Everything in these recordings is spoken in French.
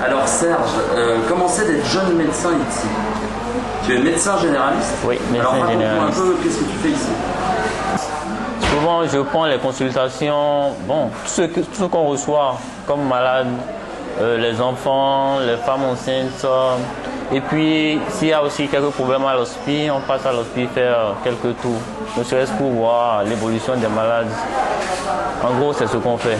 Alors Serge, comment c'est d'être jeune médecin ici? Tu es médecin généraliste? Oui, médecin généraliste. Un peu, qu'est-ce que tu fais ici? Souvent, je prends les consultations, bon, tout ce qu'on reçoit comme malade, les enfants, les femmes enceintes, et puis s'il y a aussi quelques problèmes à l'hospice, on passe à l'hospice faire quelques tours, ne serait-ce pour voir l'évolution des malades. En gros, c'est ce qu'on fait.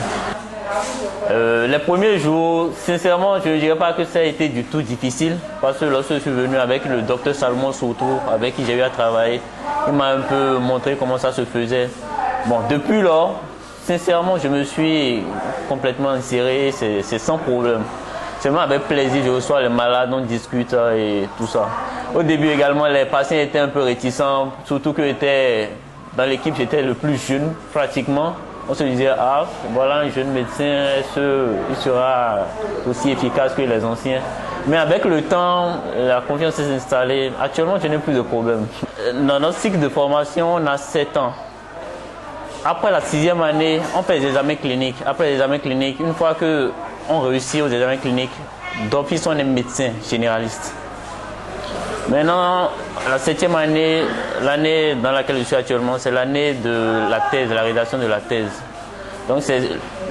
Les premiers jours, sincèrement, je ne dirais pas que ça a été du tout difficile, parce que lorsque je suis venu avec le docteur Salomon Soutou, avec qui j'ai eu à travailler, il m'a un peu montré comment ça se faisait. Bon, depuis lors, sincèrement, je me suis complètement inséré, c'est sans problème. C'est vraiment avec plaisir, je reçois les malades, on discute et tout ça. Au début également, les patients étaient un peu réticents, surtout que dans l'équipe, j'étais le plus jeune pratiquement. On se disait, ah, voilà un jeune médecin, il sera aussi efficace que les anciens. Mais avec le temps, la confiance s'est installée. Actuellement, je n'ai plus de problème. Dans notre cycle de formation, on a 7 ans. Après la 6e année, on fait des examens cliniques. Après les examens cliniques, une fois qu'on réussit aux examens cliniques, d'office, on est médecin généraliste. Maintenant, la 7e année, l'année dans laquelle je suis actuellement, c'est l'année de la thèse, de la rédaction de la thèse. Donc c'est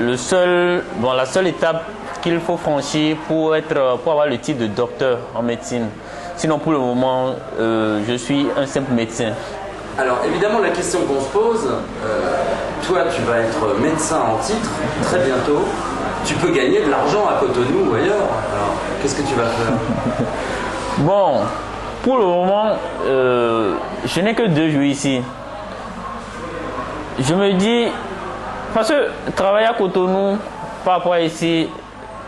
la seule étape qu'il faut franchir pour avoir le titre de docteur en médecine. Sinon, pour le moment, je suis un simple médecin. Alors évidemment, la question qu'on se pose, toi tu vas être médecin en titre très bientôt, tu peux gagner de l'argent à Cotonou ou ailleurs, alors qu'est-ce que tu vas faire? Bon, pour le moment, je n'ai que 2 jours ici. Je me dis, parce que travailler à Cotonou par rapport à ici,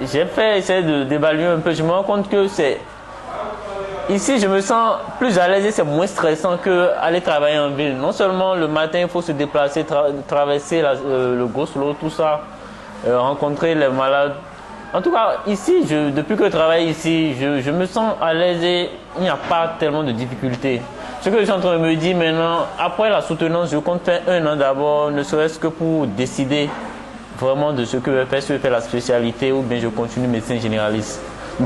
j'ai essayé d'évaluer un peu, je me rends compte que ici, je me sens plus à l'aise et c'est moins stressant qu'aller travailler en ville. Non seulement le matin, il faut se déplacer, traverser le Goslo, tout ça, rencontrer les malades. En tout cas, ici, depuis que je travaille ici, je me sens à l'aise et il n'y a pas tellement de difficultés. Ce que je suis en train de me dire maintenant, après la soutenance, je compte faire 1 an d'abord, ne serait-ce que pour décider vraiment de ce que je vais faire, si je vais faire la spécialité ou bien je continue médecin généraliste.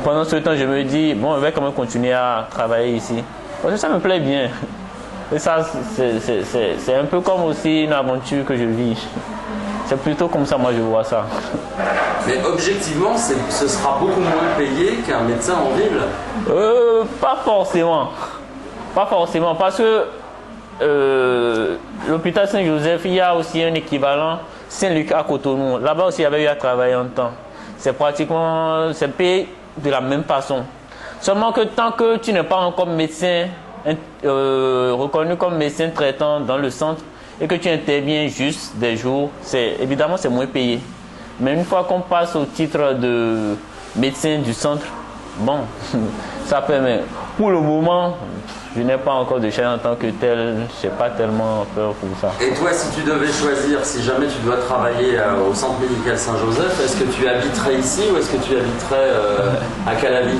Pendant ce temps, je me dis, bon, je vais quand même continuer à travailler ici. Parce que ça me plaît bien. Et ça, c'est un peu comme aussi une aventure que je vis. C'est plutôt comme ça, moi, je vois ça. Mais objectivement, ce sera beaucoup moins payé qu'un médecin en ville? Pas forcément. Pas forcément. Parce que l'hôpital Saint-Joseph, il y a aussi un équivalent Saint-Luc à Cotonou. Là-bas aussi, il y avait eu à travailler un temps. C'est payé de la même façon. Seulement que tant que tu n'es pas encore médecin reconnu comme médecin traitant dans le centre et que tu interviens juste des jours, évidemment c'est moins payé. Mais une fois qu'on passe au titre de médecin du centre, bon, ça permet. Pour le moment, je n'ai pas encore de chaîne en tant que tel, je n'ai pas tellement peur pour ça. Et toi, si tu devais choisir, si jamais tu dois travailler au centre médical Saint-Joseph, est-ce que tu habiterais ici ou est-ce que tu habiterais à Calavi?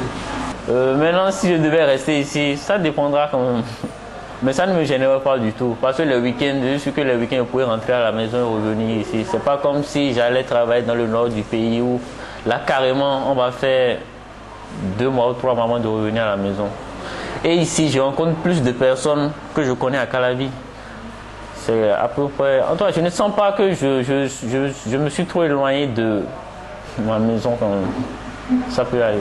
Maintenant, si je devais rester ici, ça dépendra quand même. Mais ça ne me gênerait pas du tout. Parce que le week-end, je suis que le week-end, je pourrais rentrer à la maison et revenir ici. C'est pas comme si j'allais travailler dans le nord du pays où là, carrément, on va faire 2 mois ou 3 mois avant de revenir à la maison. Et ici, je rencontre plus de personnes que je connais à Calavi. C'est à peu près... En tout cas, je ne sens pas que je me suis trop éloigné de ma maison quand même. Ça peut aller.